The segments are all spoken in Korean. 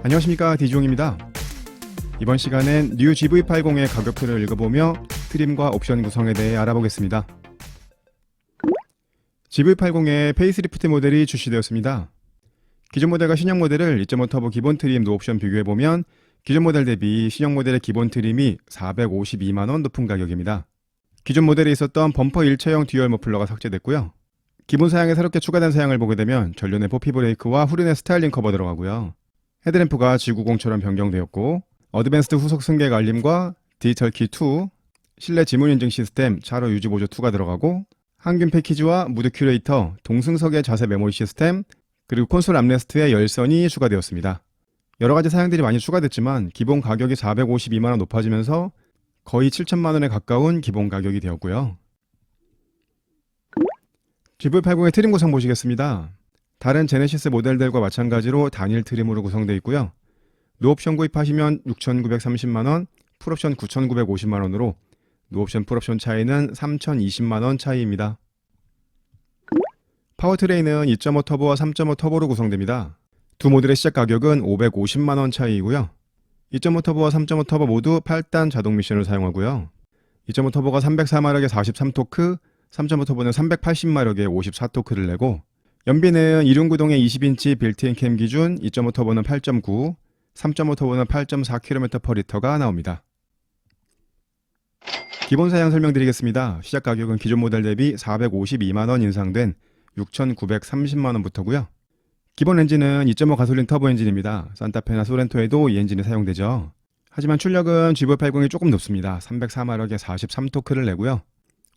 안녕하십니까, 디지용입니다. 이번 시간엔 뉴 GV80의 가격표를 읽어보며 트림과 옵션 구성에 대해 알아보겠습니다. GV80의 페이스리프트 모델이 출시되었습니다. 기존 모델과 신형 모델을 2.5 터보 기본 트림 노옵션 비교해보면 기존 모델 대비 신형 모델의 기본 트림이 452만원 높은 가격입니다. 기존 모델에 있었던 범퍼 일체형 듀얼 머플러가 삭제됐고요. 기본 사양에 새롭게 추가된 사양을 보게 되면 전륜의 포피 브레이크와 후륜의 스타일링 커버 들어가고요. 헤드램프가 G90처럼 변경되었고 어드밴스드 후속 승객 알림과 디지털 키2, 실내 지문 인증 시스템 차로 유지 보조 2가 들어가고 항균 패키지와 무드 큐레이터, 동승석의 자세 메모리 시스템, 그리고 콘솔 암레스트의 열선이 추가되었습니다. 여러가지 사양들이 많이 추가됐지만 기본 가격이 452만원 높아지면서 거의 7천만원에 가까운 기본 가격이 되었고요. GV80의 트림 구성 보시겠습니다. 다른 제네시스 모델들과 마찬가지로 단일 트림으로 구성되어 있고요. 노옵션 구입하시면 6,930만원, 풀옵션 9,950만원으로 노옵션 풀옵션 차이는 3,020만원 차이입니다. 파워트레인은 2.5 터보와 3.5 터보로 구성됩니다. 두 모델의 시작 가격은 550만원 차이이고요. 2.5 터보와 3.5 터보 모두 8단 자동 미션을 사용하고요. 2.5 터보가 304마력에 43토크, 3.5 터보는 380마력에 54토크를 내고 연비는 2륜구동의 20인치 빌트인 캠 기준 2.5 터보는 8.9, 3.5 터보는 8.4km/L가 나옵니다. 기본 사양 설명드리겠습니다. 시작 가격은 기존 모델 대비 452만원 인상된 6,930만원부터고요. 기본 엔진은 2.5 가솔린 터보 엔진입니다. 산타페나 소렌토에도 이 엔진이 사용되죠. 하지만 출력은 GV80이 조금 높습니다. 304마력에 43토크를 내고요.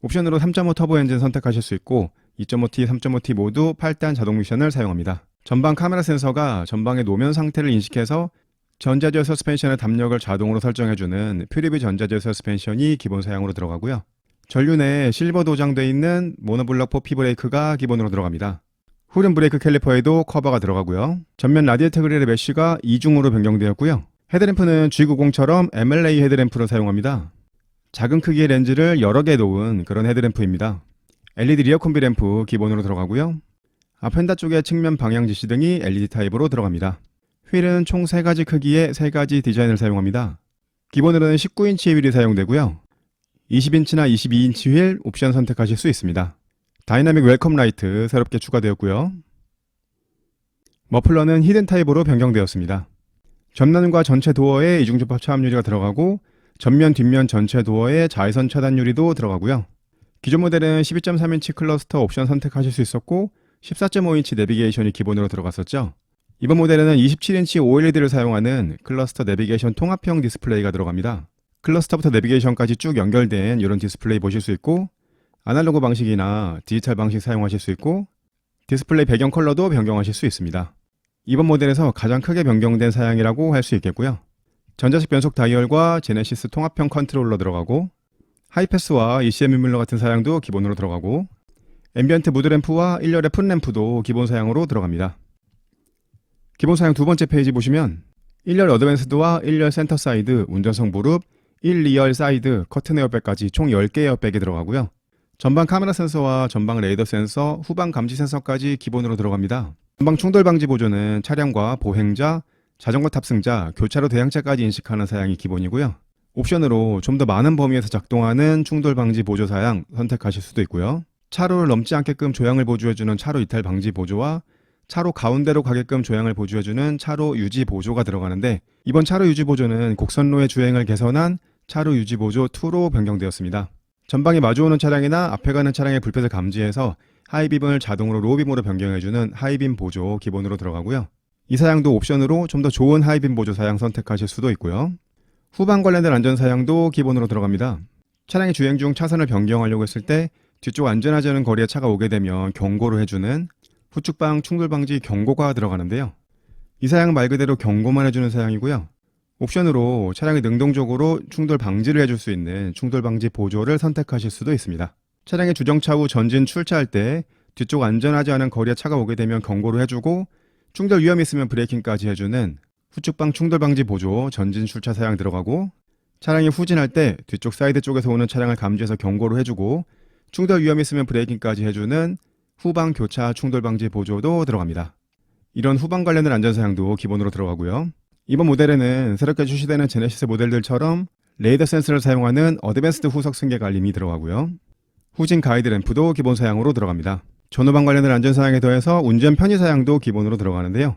옵션으로 3.5 터보 엔진 선택하실 수 있고 2.5T, 3.5T 모두 8단 자동 미션을 사용합니다. 전방 카메라 센서가 전방의 노면 상태를 인식해서 전자제어 서스펜션의 담력을 자동으로 설정해주는 퓨리비 전자제어 서스펜션이 기본 사양으로 들어가고요. 전륜에 실버 도장되어 있는 모노블럭 포피 브레이크가 기본으로 들어갑니다. 후륜 브레이크 캘리퍼에도 커버가 들어가고요. 전면 라디에이터 그릴의 메쉬가 이중으로 변경되었고요. 헤드램프는 G90처럼 MLA 헤드램프로 사용합니다. 작은 크기의 렌즈를 여러 개 놓은 그런 헤드램프입니다. LED 리어 콤비 램프 기본으로 들어가고요. 앞 휀다 쪽에 측면 방향 지시 등이 LED 타입으로 들어갑니다. 휠은 총 3가지 크기의 3가지 디자인을 사용합니다. 기본으로는 19인치 휠이 사용되고요. 20인치나 22인치 휠 옵션 선택하실 수 있습니다. 다이나믹 웰컴 라이트 새롭게 추가되었고요. 머플러는 히든 타입으로 변경되었습니다. 전면과 전체 도어에 이중접합 차압 유리가 들어가고 전면 뒷면 전체 도어에 자외선 차단 유리도 들어가고요. 기존 모델은 12.3인치 클러스터 옵션 선택하실 수 있었고 14.5인치 내비게이션이 기본으로 들어갔었죠. 이번 모델에는 27인치 OLED를 사용하는 클러스터 내비게이션 통합형 디스플레이가 들어갑니다. 클러스터부터 내비게이션까지 쭉 연결된 이런 디스플레이 보실 수 있고 아날로그 방식이나 디지털 방식 사용하실 수 있고 디스플레이 배경 컬러도 변경하실 수 있습니다. 이번 모델에서 가장 크게 변경된 사양이라고 할 수 있겠고요. 전자식 변속 다이얼과 제네시스 통합형 컨트롤러 들어가고 하이패스와 ECM 유뮬러 같은 사양도 기본으로 들어가고 앰비언트 무드램프와 1열의 풋램프도 기본 사양으로 들어갑니다. 기본 사양 두 번째 페이지 보시면 1열 어드밴스드와 1열 센터 사이드, 운전석 무릎, 1, 2열 사이드, 커튼 에어백까지 총 10개의 에어백이 들어가고요. 전방 카메라 센서와 전방 레이더 센서, 후방 감지 센서까지 기본으로 들어갑니다. 전방 충돌 방지 보조는 차량과 보행자, 자전거 탑승자, 교차로 대항자까지 인식하는 사양이 기본이고요. 옵션으로 좀 더 많은 범위에서 작동하는 충돌 방지 보조 사양 선택하실 수도 있고요. 차로를 넘지 않게끔 조향을 보조해주는 차로 이탈 방지 보조와 차로 가운데로 가게끔 조향을 보조해주는 차로 유지 보조가 들어가는데 이번 차로 유지 보조는 곡선로의 주행을 개선한 차로 유지 보조 2로 변경되었습니다. 전방에 마주오는 차량이나 앞에 가는 차량의 불빛을 감지해서 하이빔을 자동으로 로우빔으로 변경해주는 하이빔 보조 기본으로 들어가고요. 이 사양도 옵션으로 좀 더 좋은 하이빔 보조 사양 선택하실 수도 있고요. 후방 관련된 안전 사양도 기본으로 들어갑니다. 차량이 주행 중 차선을 변경하려고 했을 때 뒤쪽 안전하지 않은 거리에 차가 오게 되면 경고를 해주는 후측방 충돌 방지 경고가 들어가는데요. 이 사양은 말 그대로 경고만 해주는 사양이고요. 옵션으로 차량이 능동적으로 충돌 방지를 해줄 수 있는 충돌 방지 보조를 선택하실 수도 있습니다. 차량이 주정차 후 전진 출차할 때 뒤쪽 안전하지 않은 거리에 차가 오게 되면 경고를 해주고 충돌 위험이 있으면 브레이킹까지 해주는 후측방 충돌 방지 보조 전진 출차 사양 들어가고 차량이 후진할 때 뒤쪽 사이드 쪽에서 오는 차량을 감지해서 경고를 해주고 충돌 위험이 있으면 브레이킹까지 해주는 후방 교차 충돌 방지 보조도 들어갑니다. 이런 후방 관련된 안전사양도 기본으로 들어가고요. 이번 모델에는 새롭게 출시되는 제네시스 모델들처럼 레이더 센서를 사용하는 어드밴스드 후석 승객 알림이 들어가고요. 후진 가이드 램프도 기본 사양으로 들어갑니다. 전후방 관련된 안전사양에 더해서 운전 편의사양도 기본으로 들어가는데요.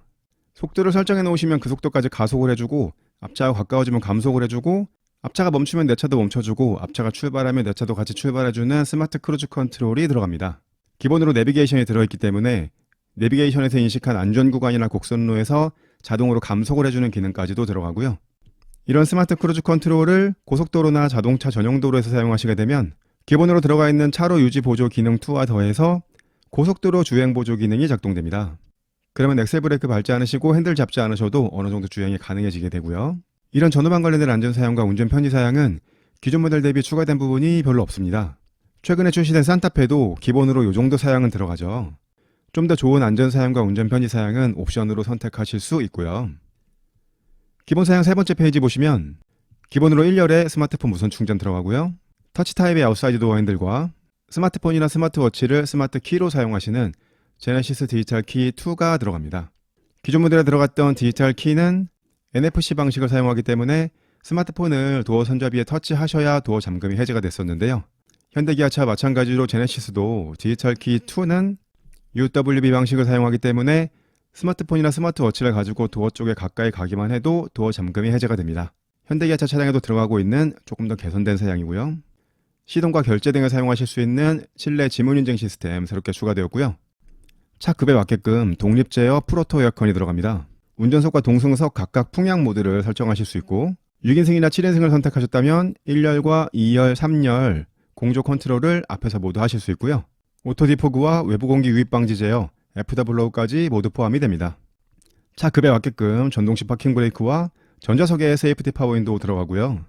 속도를 설정해 놓으시면 그 속도까지 가속을 해주고, 앞차와 가까워지면 감속을 해주고, 앞차가 멈추면 내 차도 멈춰주고, 앞차가 출발하면 내 차도 같이 출발해주는 스마트 크루즈 컨트롤이 들어갑니다. 기본으로 내비게이션이 들어있기 때문에 내비게이션에서 인식한 안전구간이나 곡선로에서 자동으로 감속을 해주는 기능까지도 들어가고요. 이런 스마트 크루즈 컨트롤을 고속도로나 자동차 전용 도로에서 사용하시게 되면 기본으로 들어가 있는 차로 유지 보조 기능 2와 더해서 고속도로 주행 보조 기능이 작동됩니다. 그러면 엑셀 브레이크 밟지 않으시고 핸들 잡지 않으셔도 어느 정도 주행이 가능해지게 되고요. 이런 전후방 관련된 안전사양과 운전 편의사양은 기존 모델 대비 추가된 부분이 별로 없습니다. 최근에 출시된 산타페도 기본으로 이 정도 사양은 들어가죠. 좀 더 좋은 안전사양과 운전 편의사양은 옵션으로 선택하실 수 있고요. 기본 사양 세 번째 페이지 보시면 기본으로 1열에 스마트폰 무선 충전 들어가고요. 터치 타입의 아웃사이드 도어 핸들과 스마트폰이나 스마트워치를 스마트 키로 사용하시는 제네시스 디지털 키 2가 들어갑니다. 기존 모델에 들어갔던 디지털 키는 NFC 방식을 사용하기 때문에 스마트폰을 도어 손잡이에 터치하셔야 도어 잠금이 해제가 됐었는데요. 현대기아차 마찬가지로 제네시스도 디지털 키 2는 UWB 방식을 사용하기 때문에 스마트폰이나 스마트워치를 가지고 도어 쪽에 가까이 가기만 해도 도어 잠금이 해제가 됩니다. 현대기아차 차량에도 들어가고 있는 조금 더 개선된 사양이고요. 시동과 결제 등을 사용하실 수 있는 실내 지문 인증 시스템 새롭게 추가되었고요. 차 급에 맞게끔 독립 제어 풀오토 에어컨이 들어갑니다. 운전석과 동승석 각각 풍량 모드를 설정하실 수 있고 6인승이나 7인승을 선택하셨다면 1열과 2열, 3열 공조 컨트롤을 앞에서 모두 하실 수 있고요. 오토 디포그와 외부 공기 유입 방지 제어, FW까지 모두 포함이 됩니다. 차 급에 맞게끔 전동식 파킹 브레이크와 전자석에 세이프티 파워 윈도우 들어가고요.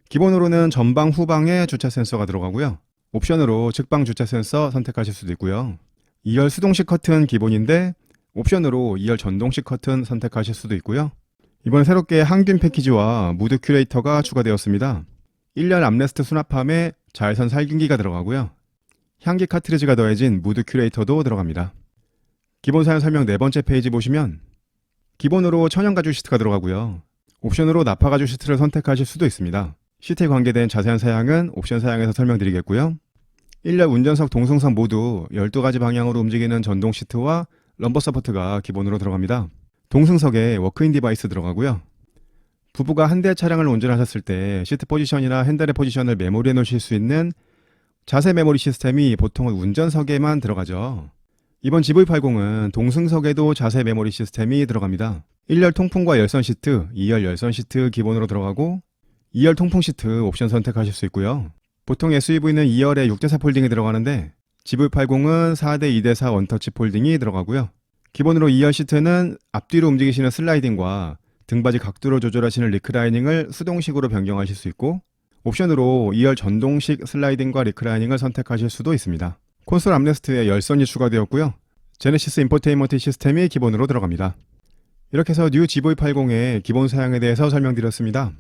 기본으로는 전방 후방에 주차 센서가 들어가고요. 옵션으로 측방 주차 센서 선택하실 수도 있고요. 2열 수동식 커튼 기본인데 옵션으로 2열 전동식 커튼 선택하실 수도 있고요. 이번 새롭게 항균 패키지와 무드 큐레이터가 추가되었습니다. 1열 암레스트 수납함에 자외선 살균기가 들어가고요. 향기 카트리지가 더해진 무드 큐레이터도 들어갑니다. 기본 사양 설명 네 번째 페이지 보시면 기본으로 천연 가죽 시트가 들어가고요. 옵션으로 나파 가죽 시트를 선택하실 수도 있습니다. 시트에 관계된 자세한 사양은 옵션 사양에서 설명드리겠고요. 1열 운전석 동승석 모두 12가지 방향으로 움직이는 전동 시트와 럼버 서포트가 기본으로 들어갑니다. 동승석에 워크인 디바이스 들어가고요. 부부가 한 대 차량을 운전하셨을 때 시트 포지션이나 핸들의 포지션을 메모리해 놓으실 수 있는 자세 메모리 시스템이 보통은 운전석에만 들어가죠. 이번 GV80은 동승석에도 자세 메모리 시스템이 들어갑니다. 1열 통풍과 열선 시트, 2열 열선 시트 기본으로 들어가고 2열 통풍 시트 옵션 선택하실 수 있고요. 보통 SUV는 2열에 6대4 폴딩이 들어가는데 GV80은 4대 2대4 원터치 폴딩이 들어가고요. 기본으로 2열 시트는 앞뒤로 움직이시는 슬라이딩과 등받이 각도를 조절하시는 리크라이닝을 수동식으로 변경하실 수 있고 옵션으로 2열 전동식 슬라이딩과 리크라이닝을 선택하실 수도 있습니다. 콘솔 암레스트에 열선이 추가되었고요. 제네시스 인포테인먼트 시스템이 기본으로 들어갑니다. 이렇게 해서 뉴 GV80의 기본 사양에 대해서 설명드렸습니다.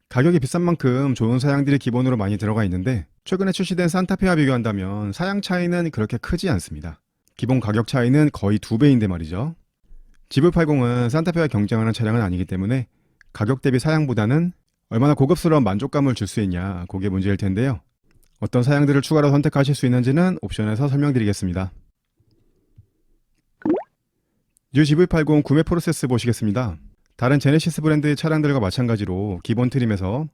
가격이 비싼 만큼 좋은 사양들이 기본으로 많이 들어가 있는데 최근에 출시된 산타페와 비교한다면 사양 차이는 그렇게 크지 않습니다. 기본 가격 차이는 거의 2배인데 말이죠. GV80은 산타페와 경쟁하는 차량은 아니기 때문에 가격 대비 사양보다는 얼마나 고급스러운 만족감을 줄 수 있냐, 그게 문제일 텐데요. 어떤 사양들을 추가로 선택하실 수 있는지는 옵션에서 설명드리겠습니다. 뉴 GV80 구매 프로세스 보시겠습니다. 다른 제네시스 브랜드의 차량들과 마찬가지로 기본 트림에서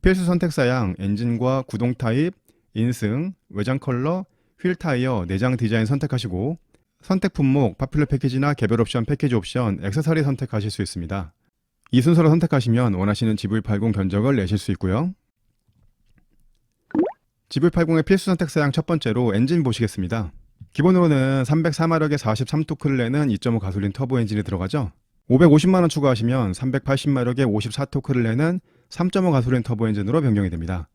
필수 선택 사양, 엔진과 구동 타입, 인승, 외장 컬러, 휠 타이어, 내장 디자인 선택하시고 선택 품목, 파퓰러 패키지나 개별 옵션, 패키지 옵션, 액세서리 선택하실 수 있습니다. 이 순서로 선택하시면 원하시는 GV80 견적을 내실 수 있고요. GV80의 필수 선택 사양 첫 번째로 엔진 보시겠습니다. 기본으로는 304마력의 43토크를 내는 2.5 가솔린 터보 엔진이 들어가죠. 550만원 추가하시면 380마력의 54토크를 내는 3.5 가솔린 터보 엔진으로 변경이 됩니다.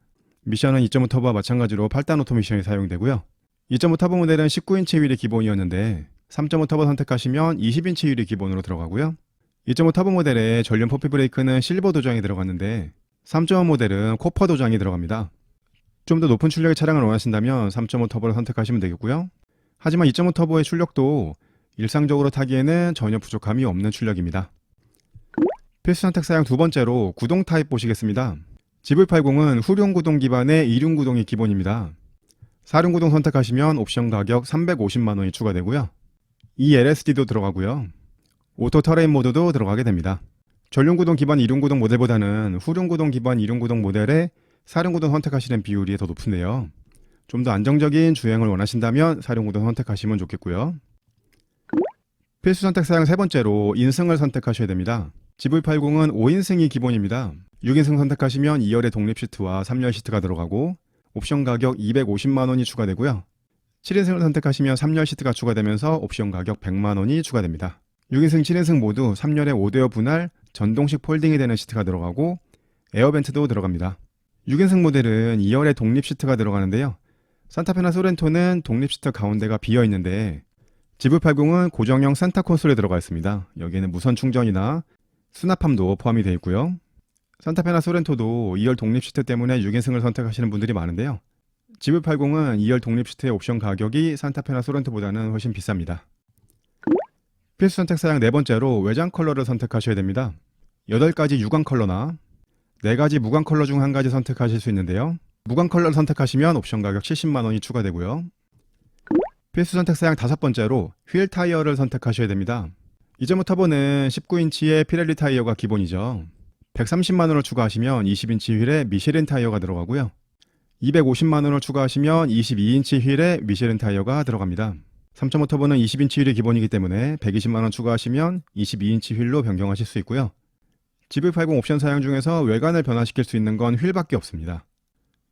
미션은 2.5 터보와 마찬가지로 8단 오토 미션이 사용되고요. 2.5 터보 모델은 19인치 휠이 기본이었는데 3.5 터보 선택하시면 20인치 휠이 기본으로 들어가고요. 2.5 터보 모델에 전륜 포피 브레이크는 실버 도장이 들어갔는데 3.5 모델은 코퍼 도장이 들어갑니다. 좀 더 높은 출력의 차량을 원하신다면 3.5 터보를 선택하시면 되겠고요. 하지만 2.5 터보의 출력도 일상적으로 타기에는 전혀 부족함이 없는 출력입니다. 필수 선택 사양 두 번째로 구동 타입 보시겠습니다. GV80은 후륜 구동 기반의 이륜 구동이 기본입니다. 사륜 구동 선택하시면 옵션 가격 350만원이 추가되고요. ELSD도 들어가고요. 오토 터레인 모드도 들어가게 됩니다. 전륜 구동 기반 이륜 구동 모델보다는 후륜 구동 기반 이륜 구동 모델의 사륜 구동 선택하시는 비율이 더 높은데요. 좀 더 안정적인 주행을 원하신다면 사륜 구동 선택하시면 좋겠고요. 필수 선택 사양 세 번째로 인승을 선택하셔야 됩니다. GV80은 5인승이 기본입니다. 6인승 선택하시면 2열의 독립 시트와 3열 시트가 들어가고 옵션 가격 250만원이 추가되고요. 7인승을 선택하시면 3열 시트가 추가되면서 옵션 가격 100만원이 추가됩니다. 6인승, 7인승 모두 3열의 5대여 분할 전동식 폴딩이 되는 시트가 들어가고 에어벤트도 들어갑니다. 6인승 모델은 2열의 독립 시트가 들어가는데요. 산타페나 소렌토는 독립 시트 가운데가 비어 있는데 GV80은 고정형 센터 콘솔에 들어가 있습니다. 여기에는 무선 충전이나 수납함도 포함이 되어 있고요. 산타페나 소렌토도 2열 독립 시트 때문에 6인승을 선택하시는 분들이 많은데요. GV80은 2열 독립 시트의 옵션 가격이 산타페나 소렌토보다는 훨씬 비쌉니다. 필수 선택 사양 네 번째로 외장 컬러를 선택하셔야 됩니다. 8가지 유광 컬러나 4가지 무광 컬러 중 한 가지 선택하실 수 있는데요. 무광 컬러를 선택하시면 옵션 가격 70만원이 추가되고요. 필수 선택 사양 다섯 번째로 휠 타이어를 선택하셔야 됩니다. 이전부 터보는 19인치의 피렐리 타이어가 기본이죠. 130만원을 추가하시면 20인치 휠에 미쉐린 타이어가 들어가고요. 250만원을 추가하시면 22인치 휠에 미쉐린 타이어가 들어갑니다. 3.5 터보는 20인치 휠이 기본이기 때문에 120만원 추가하시면 22인치 휠로 변경하실 수 있고요. GV80 옵션 사양 중에서 외관을 변화시킬 수 있는 건 휠밖에 없습니다.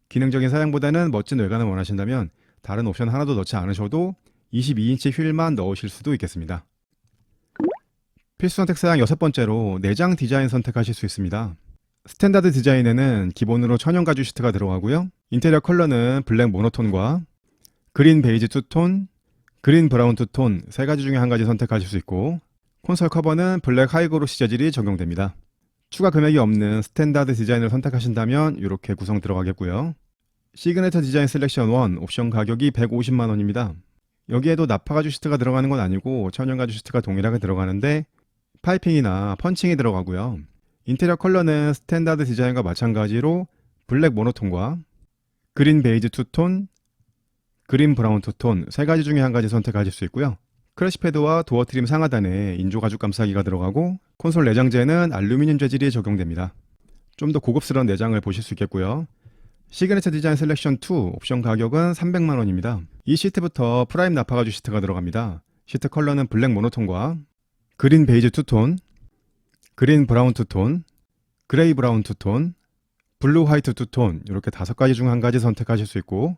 기능적인 사양보다는 멋진 외관을 원하신다면 다른 옵션 하나도 넣지 않으셔도 22인치 휠만 넣으실 수도 있겠습니다. 필수 선택 사양 여섯 번째로 내장 디자인 선택하실 수 있습니다. 스탠다드 디자인에는 기본으로 천연 가죽 시트가 들어가고요. 인테리어 컬러는 블랙 모노톤과 그린 베이지 투톤, 그린 브라운 투톤 세 가지 중에 한 가지 선택하실 수 있고 콘솔 커버는 블랙 하이그로시 재질이 적용됩니다. 추가 금액이 없는 스탠다드 디자인을 선택하신다면 이렇게 구성 들어가겠고요. 시그네처 디자인 셀렉션 1 옵션 가격이 150만원입니다. 여기에도 나파 가죽 시트가 들어가는 건 아니고 천연 가죽 시트가 동일하게 들어가는데 파이핑이나 펀칭이 들어가고요. 인테리어 컬러는 스탠다드 디자인과 마찬가지로 블랙 모노톤과 그린 베이지 투톤, 그린 브라운 투톤 세 가지 중에 한 가지 선택하실 수 있고요. 크래시 패드와 도어 트림 상하단에 인조 가죽 감싸기가 들어가고 콘솔 내장재는 알루미늄 재질이 적용됩니다. 좀 더 고급스러운 내장을 보실 수 있겠고요. 시그네처 디자인 셀렉션 2 옵션 가격은 300만원입니다. 이 시트부터 프라임 나파 가죽 시트가 들어갑니다. 시트 컬러는 블랙 모노톤과 그린 베이지 투톤, 그린 브라운 투톤, 그레이 브라운 투톤, 블루 화이트 투톤 이렇게 5가지 중 한 가지 선택하실 수 있고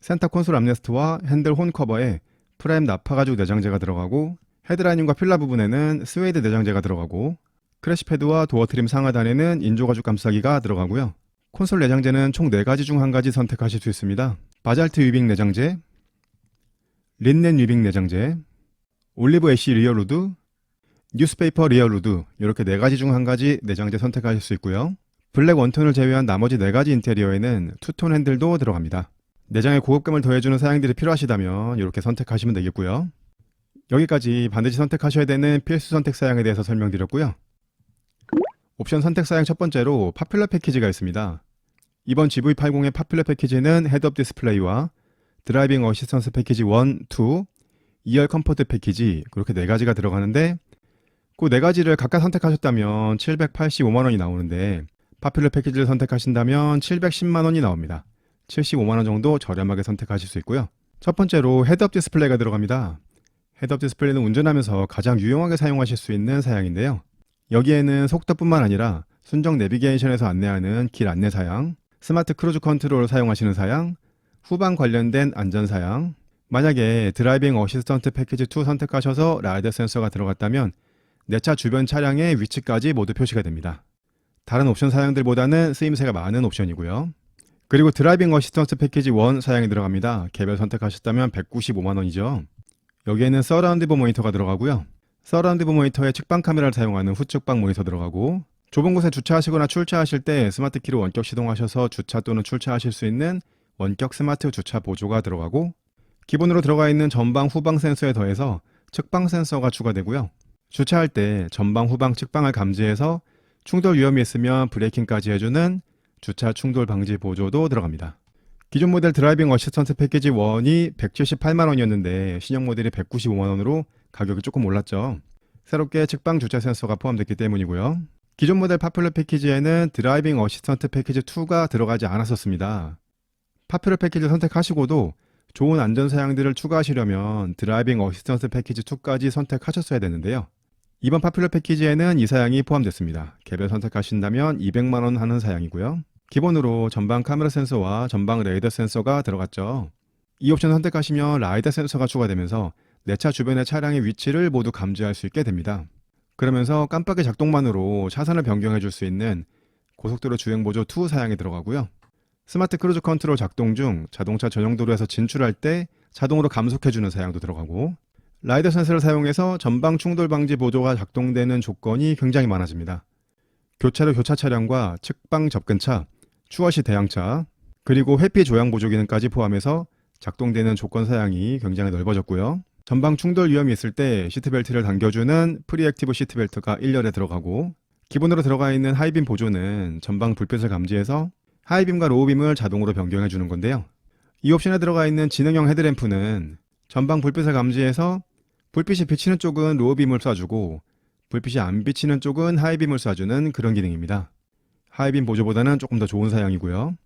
센터 콘솔 암레스트와 핸들 혼 커버에 프라임 나파 가죽 내장재가 들어가고 헤드라이닝과 필라 부분에는 스웨이드 내장재가 들어가고 크래시 패드와 도어 트림 상하단에는 인조 가죽 감싸기가 들어가고요. 콘솔 내장재는 총 4가지 중 한 가지 선택하실 수 있습니다. 바잘트 위빙 내장재, 린넨 위빙 내장재, 올리브 애쉬 리어 루드, 뉴스페이퍼 리어 루드 이렇게 4가지 중 한 가지 내장재 선택하실 수 있고요. 블랙 원톤을 제외한 나머지 4가지 인테리어에는 투톤 핸들도 들어갑니다. 내장에 고급감을 더해주는 사양들이 필요하시다면 이렇게 선택하시면 되겠고요. 여기까지 반드시 선택하셔야 되는 필수 선택 사양에 대해서 설명드렸고요. 옵션 선택 사양 첫 번째로 파퓰러 패키지가 있습니다. 이번 GV80의 파퓰러 패키지는 헤드업 디스플레이와 드라이빙 어시스턴스 패키지 1, 2, 2열 컴포트 패키지 그렇게 4가지가 들어가는데 그 4가지를 각각 선택하셨다면 785만원이 나오는데 파퓰러 패키지를 선택하신다면 710만원이 나옵니다. 75만원 정도 저렴하게 선택하실 수 있고요. 첫 번째로 헤드업 디스플레이가 들어갑니다. 헤드업 디스플레이는 운전하면서 가장 유용하게 사용하실 수 있는 사양인데요. 여기에는 속도뿐만 아니라 순정 내비게이션에서 안내하는 길 안내 사양, 스마트 크루즈 컨트롤을 사용하시는 사양, 후방 관련된 안전 사양, 만약에 드라이빙 어시스턴트 패키지 2 선택하셔서 라이더 센서가 들어갔다면 내 차 주변 차량의 위치까지 모두 표시가 됩니다. 다른 옵션 사양들보다는 쓰임새가 많은 옵션이고요. 그리고 드라이빙 어시스턴트 패키지 1 사양이 들어갑니다. 개별 선택하셨다면 195만원이죠. 여기에는 서라운드 뷰 모니터가 들어가고요. 서라운드 뷰 모니터에 측방 카메라를 사용하는 후측방 모니터 들어가고 좁은 곳에 주차하시거나 출차하실 때 스마트 키로 원격 시동하셔서 주차 또는 출차하실 수 있는 원격 스마트 주차 보조가 들어가고 기본으로 들어가 있는 전방 후방 센서에 더해서 측방 센서가 추가되고요. 주차할 때 전방 후방 측방을 감지해서 충돌 위험이 있으면 브레이킹까지 해주는 주차 충돌 방지 보조도 들어갑니다. 기존 모델 드라이빙 어시스턴트 패키지 1이 178만 원이었는데 신형 모델이 195만 원으로 가격이 조금 올랐죠. 새롭게 측방 주차 센서가 포함됐기 때문이고요. 기존 모델 파퓰러 패키지에는 드라이빙 어시스턴트 패키지 2가 들어가지 않았었습니다. 파퓰러 패키지를 선택하시고도 좋은 안전 사양들을 추가하시려면 드라이빙 어시스턴트 패키지 2까지 선택하셨어야 되는데요. 이번 파퓰러 패키지에는 이 사양이 포함됐습니다. 개별 선택하신다면 200만 원 하는 사양이고요. 기본으로 전방 카메라 센서와 전방 레이더 센서가 들어갔죠. 이 옵션 선택하시면 라이더 센서가 추가되면서 내 차 주변의 차량의 위치를 모두 감지할 수 있게 됩니다. 그러면서 깜빡이 작동만으로 차선을 변경해 줄 수 있는 고속도로 주행보조 2 사양이 들어가고요. 스마트 크루즈 컨트롤 작동 중 자동차 전용 도로에서 진출할 때 자동으로 감속해주는 사양도 들어가고, 라이더 센서를 사용해서 전방 충돌 방지 보조가 작동되는 조건이 굉장히 많아집니다. 교차로 교차 차량과 측방 접근차, 추월시 대항차, 그리고 회피 조향 보조 기능까지 포함해서 작동되는 조건 사양이 굉장히 넓어졌고요. 전방 충돌 위험이 있을 때 시트벨트를 당겨주는 프리액티브 시트벨트가 1열에 들어가고, 기본으로 들어가 있는 하이빔 보조는 전방 불빛을 감지해서 하이빔과 로우빔을 자동으로 변경해 주는 건데요. 이 옵션에 들어가 있는 지능형 헤드램프는 전방 불빛을 감지해서 불빛이 비치는 쪽은 로우빔을 쏴주고 불빛이 안 비치는 쪽은 하이빔을 쏴주는 그런 기능입니다. 하이빔 보조보다는 조금 더 좋은 사양이고요.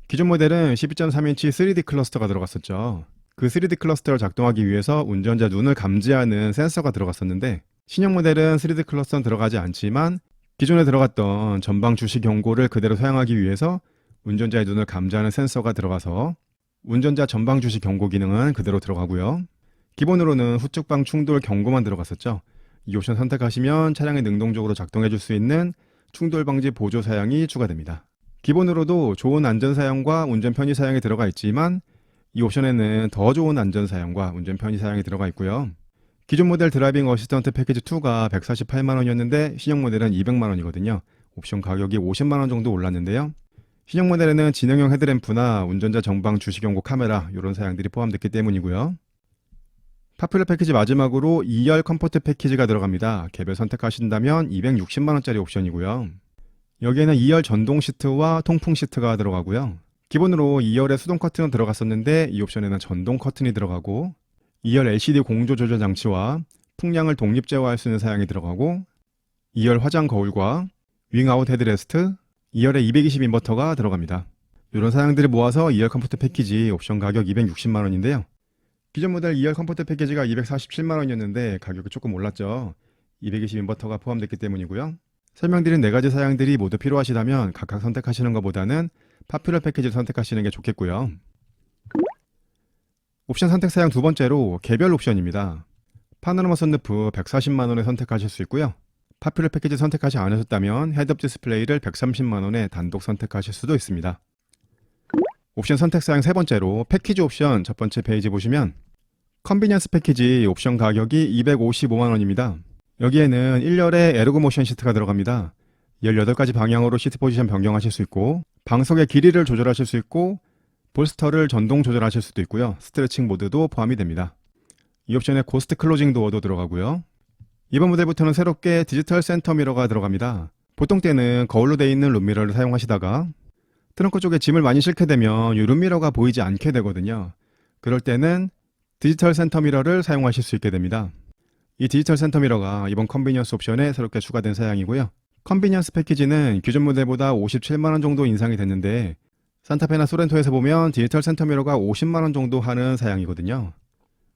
기존 모델은 12.3인치 3D 클러스터가 들어갔었죠. 그 3D 클러스터를 작동하기 위해서 운전자 눈을 감지하는 센서가 들어갔었는데, 신형 모델은 3D 클러스터는 들어가지 않지만 기존에 들어갔던 전방 주시 경고를 그대로 사용하기 위해서 운전자의 눈을 감지하는 센서가 들어가서 운전자 전방 주시 경고 기능은 그대로 들어가고요. 기본으로는 후측방 충돌 경고만 들어갔었죠. 이 옵션 선택하시면 차량이 능동적으로 작동해 줄 수 있는 충돌 방지 보조 사양이 추가됩니다. 기본으로도 좋은 안전 사양과 운전 편의 사양이 들어가 있지만 이 옵션에는 더 좋은 안전 사양과 운전 편의 사양이 들어가 있고요. 기존 모델 드라이빙 어시스턴트 패키지 2가 148만 원이었는데 신형 모델은 200만 원이거든요. 옵션 가격이 50만 원 정도 올랐는데요. 신형 모델에는 지능형 헤드램프나 운전자 전방 주시 경고 카메라 이런 사양들이 포함됐기 때문이고요. 파퓰러 패키지 마지막으로 2열 컴포트 패키지가 들어갑니다. 개별 선택하신다면 260만 원짜리 옵션이고요. 여기에는 2열 전동 시트와 통풍 시트가 들어가고요. 기본으로 2열에 수동 커튼은 들어갔었는데 이 옵션에는 전동 커튼이 들어가고, 2열 LCD 공조 조절 장치와 풍량을 독립 제어할 수 있는 사양이 들어가고, 2열 화장 거울과 윙아웃 헤드레스트, 2열에 220 인버터가 들어갑니다. 이런 사양들을 모아서 2열 컴포트 패키지 옵션 가격 260만 원인데요. 기존 모델 2열 컴포트 패키지가 247만 원이었는데 가격이 조금 올랐죠. 220 인버터가 포함됐기 때문이고요. 설명드린 4가지 사양들이 모두 필요하시다면 각각 선택하시는 것보다는 파퓰러 패키지를 선택하시는 게 좋겠고요. 옵션 선택 사양 두 번째로 개별 옵션입니다. 파노라마 선루프 140만 원에 선택하실 수 있고요. 파퓰러 패키지 선택하지 않으셨다면 헤드업 디스플레이를 130만 원에 단독 선택하실 수도 있습니다. 옵션 선택 사양 세 번째로 패키지 옵션 첫 번째 페이지 보시면 컨비니언스 패키지 옵션 가격이 255만 원입니다. 여기에는 1열에 에르고 모션 시트가 들어갑니다. 18가지 방향으로 시트 포지션 변경하실 수 있고, 방석의 길이를 조절하실 수 있고, 볼스터를 전동 조절하실 수도 있고요. 스트레칭 모드도 포함이 됩니다. 이 옵션에 고스트 클로징 도어도 들어가고요. 이번 모델부터는 새롭게 디지털 센터 미러가 들어갑니다. 보통 때는 거울로 되어 있는 룸미러를 사용하시다가 트렁크 쪽에 짐을 많이 싣게 되면 이 룸미러가 보이지 않게 되거든요. 그럴 때는 디지털 센터 미러를 사용하실 수 있게 됩니다. 이 디지털 센터 미러가 이번 컨비니언스 옵션에 새롭게 추가된 사양이고요. 컨비니언스 패키지는 기존 모델보다 57만 원 정도 인상이 됐는데 산타페나 소렌토에서 보면 디지털 센터 미러가 50만 원 정도 하는 사양이거든요.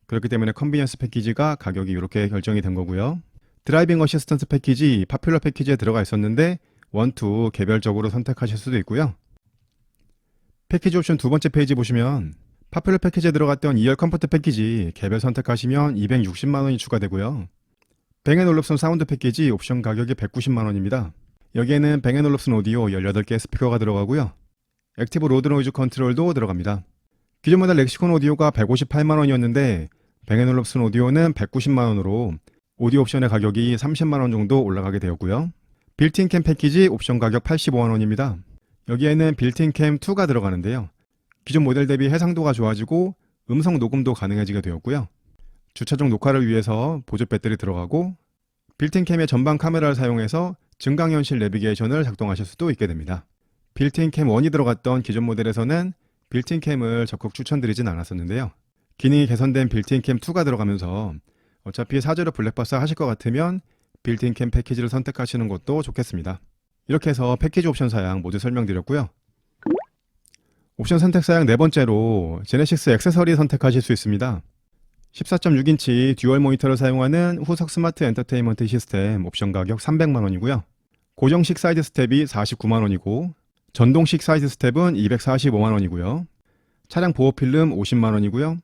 그렇기 때문에 컨비니언스 패키지가 가격이 이렇게 결정이 된 거고요. 드라이빙 어시스턴트 패키지, 파퓰러 패키지에 들어가 있었는데 1, 2 개별적으로 선택하실 수도 있고요. 패키지 옵션 두 번째 페이지 보시면 파퓰러 패키지에 들어갔던 2열 컴포트 패키지 개별 선택하시면 260만 원이 추가되고요. 뱅앤올롭슨 사운드 패키지 옵션 가격이 190만 원입니다. 여기에는 뱅앤올롭슨 오디오 18개의 스피커가 들어가고요. 액티브 로드 노이즈 컨트롤도 들어갑니다. 기존 모델 렉시콘 오디오가 158만 원이었는데 뱅앤올롭슨 오디오는 190만 원으로 오디오 옵션의 가격이 30만 원 정도 올라가게 되었고요. 빌트인 캠 패키지 옵션 가격 85만 원입니다. 여기에는 빌트인 캠 2가 들어가는데요. 기존 모델 대비 해상도가 좋아지고 음성 녹음도 가능해지게 되었고요. 주차중 녹화를 위해서 보조 배터리 들어가고 빌트인 캠의 전방 카메라를 사용해서 증강현실 내비게이션을 작동하실 수도 있게 됩니다. 빌트인 캠 1이 들어갔던 기존 모델에서는 빌트인 캠을 적극 추천드리진 않았었는데요. 기능이 개선된 빌트인 캠 2가 들어가면서 어차피 사제로 블랙박스 하실 것 같으면 빌트인 캠 패키지를 선택하시는 것도 좋겠습니다. 이렇게 해서 패키지 옵션 사양 모두 설명드렸고요. 옵션 선택 사양 네 번째로 제네시스 액세서리 선택하실 수 있습니다. 14.6인치 듀얼 모니터를 사용하는 후석 스마트 엔터테인먼트 시스템 옵션 가격 300만원이고요. 고정식 사이드 스텝이 49만원이고 전동식 사이드 스텝은 245만원이고요. 차량 보호 필름 50만원이고요.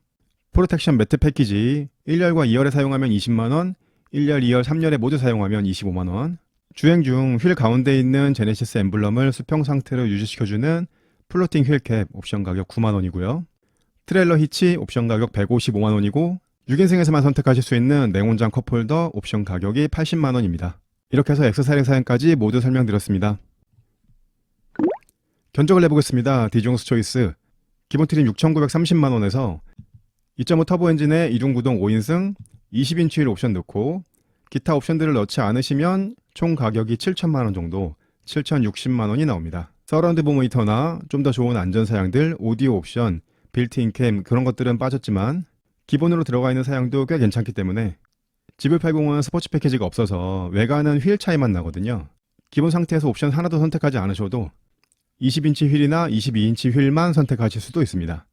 프로텍션 매트 패키지 1열과 2열에 사용하면 20만원, 1열, 2열, 3열에 모두 사용하면 25만원. 주행 중 휠 가운데 있는 제네시스 엠블럼을 수평 상태로 유지시켜주는 플로팅 휠캡 옵션 가격 9만원이고요. 트레일러 히치 옵션 가격 155만원이고 6인승에서만 선택하실 수 있는 냉온장 컵홀더 옵션 가격이 80만원입니다. 이렇게 해서 액세서리 사양까지 모두 설명드렸습니다. 견적을 내보겠습니다. 디종스 초이스 기본 트림 6,930만원에서 2.5 터보 엔진에 이중구동 5인승 20인치 휠 옵션 넣고 기타 옵션들을 넣지 않으시면 총 가격이 7천만원 정도 7,060만원이 나옵니다. 서라운드 모니터나 좀 더 좋은 안전사양들, 오디오 옵션, 빌트인 캠 그런 것들은 빠졌지만 기본으로 들어가 있는 사양도 꽤 괜찮기 때문에 GV80은 스포츠 패키지가 없어서 외관은 휠 차이만 나거든요. 기본 상태에서 옵션 하나도 선택하지 않으셔도 20인치 휠이나 22인치 휠만 선택하실 수도 있습니다.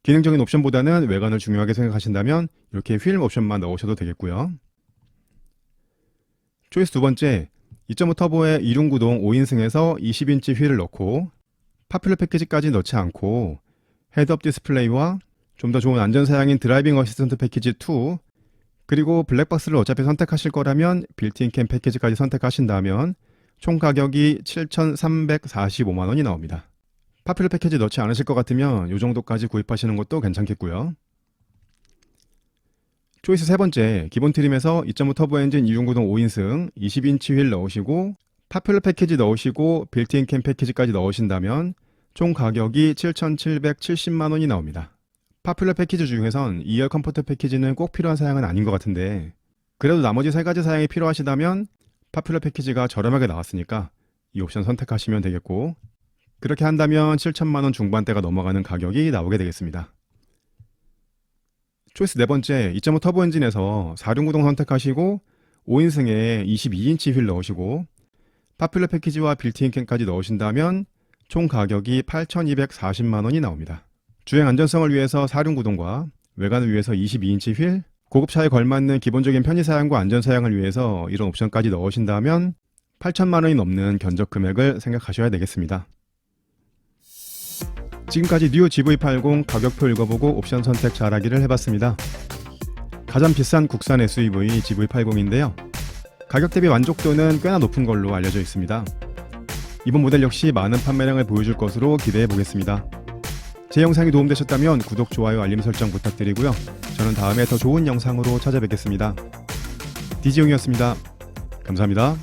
기능적인 옵션보다는 외관을 중요하게 생각하신다면 이렇게 휠 옵션만 넣으셔도 되겠고요. 초이스 두 번째, 2.5 터보의 이중구동 5인승에서 20인치 휠을 넣고 파퓰러 패키지까지 넣지 않고 헤드업 디스플레이와 좀 더 좋은 안전사양인 드라이빙 어시스턴트 패키지 2 그리고 블랙박스를 어차피 선택하실 거라면 빌트인 캠 패키지까지 선택하신다면 총 가격이 7,345만원이 나옵니다. 파퓰러 패키지 넣지 않으실 것 같으면 이 정도까지 구입하시는 것도 괜찮겠고요. 초이스 세 번째, 기본 트림에서 2.5 터보 엔진 이중구동 5인승 20인치 휠 넣으시고 파퓰러 패키지 넣으시고 빌트인 캠 패키지까지 넣으신다면 총 가격이 7,770만원이 나옵니다. 파퓰러 패키지 중에선 2열 컴포트 패키지는 꼭 필요한 사양은 아닌 것 같은데 그래도 나머지 세 가지 사양이 필요하시다면 파퓰러 패키지가 저렴하게 나왔으니까 이 옵션 선택하시면 되겠고 그렇게 한다면 7천만원 중반대가 넘어가는 가격이 나오게 되겠습니다. 초이스 네 번째, 2.5 터보 엔진에서 4륜구동 선택하시고 5인승에 22인치 휠 넣으시고 파퓰러 패키지와 빌트인 캠까지 넣으신다면 총 가격이 8,240만원이 나옵니다. 주행 안전성을 위해서 4륜구동과 외관을 위해서 22인치 휠, 고급차에 걸맞는 기본적인 편의사양과 안전사양을 위해서 이런 옵션까지 넣으신다면 8천만원이 넘는 견적 금액을 생각하셔야 되겠습니다. 지금까지 뉴 GV80 가격표 읽어보고 옵션 선택 잘하기를 해봤습니다. 가장 비싼 국산 SUV GV80인데요. 가격 대비 만족도는 꽤나 높은 걸로 알려져 있습니다. 이번 모델 역시 많은 판매량을 보여줄 것으로 기대해 보겠습니다. 제 영상이 도움되셨다면 구독, 좋아요, 알림 설정 부탁드리고요. 저는 다음에 더 좋은 영상으로 찾아뵙겠습니다. 디지용이었습니다. 감사합니다.